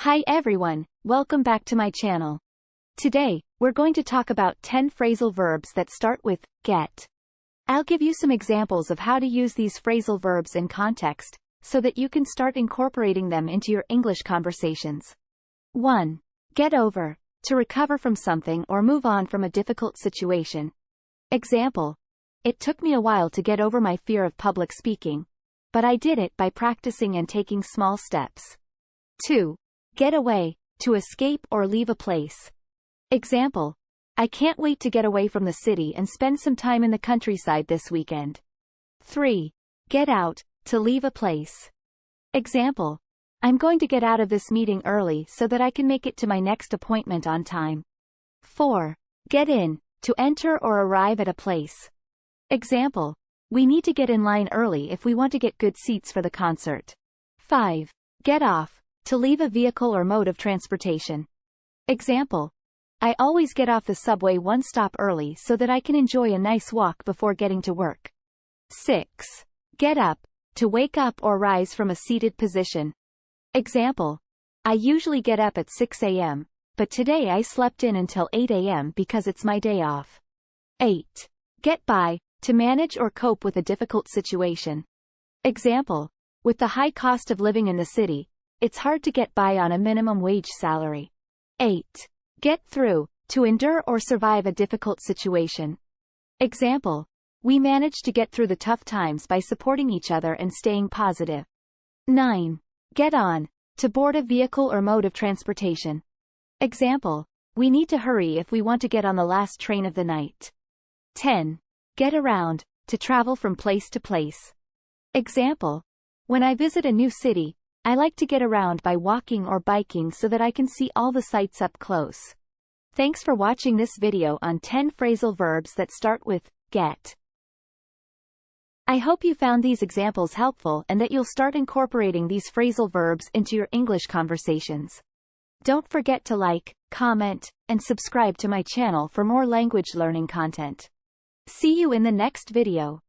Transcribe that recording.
Hi everyone, welcome back to my channel. Today, we're going to talk about 10 phrasal verbs that start with get. I'll give you some examples of how to use these phrasal verbs in context, so that you can start incorporating them into your English conversations. 1. Get over, to recover from something or move on from a difficult situation. Example: it took me a while to get over my fear of public speaking, but I did it by practicing and taking small steps. 2. Get away, to escape or leave a place. Example: I can't wait to get away from the city and spend some time in the countryside this weekend. 3. Get out, to leave a place. Example: I'm going to get out of this meeting early so that I can make it to my next appointment on time. 4. Get in, to enter or arrive at a place. Example: we need to get in line early if we want to get good seats for the concert. 5. Get off, to leave a vehicle or mode of transportation. Example: I always get off the subway one stop early so that I can enjoy a nice walk before getting to work. 6. Get up, to wake up or rise from a seated position. Example: I usually get up at 6 a.m., but today I slept in until 8 a.m. because it's my day off. 8. Get by, to manage or cope with a difficult situation. Example: with the high cost of living in the city, it's hard to get by on a minimum wage salary. 8. Get through, to endure or survive a difficult situation. Example: we managed to get through the tough times by supporting each other and staying positive. 9. Get on, to board a vehicle or mode of transportation. Example: we need to hurry if we want to get on the last train of the night. 10. Get around, to travel from place to place. Example: when I visit a new city, I like to get around by walking or biking so that I can see all the sights up close. Thanks for watching this video on 10 phrasal verbs that start with get. I hope you found these examples helpful and that you'll start incorporating these phrasal verbs into your English conversations. Don't forget to like, comment, and subscribe to my channel for more language learning content. See you in the next video.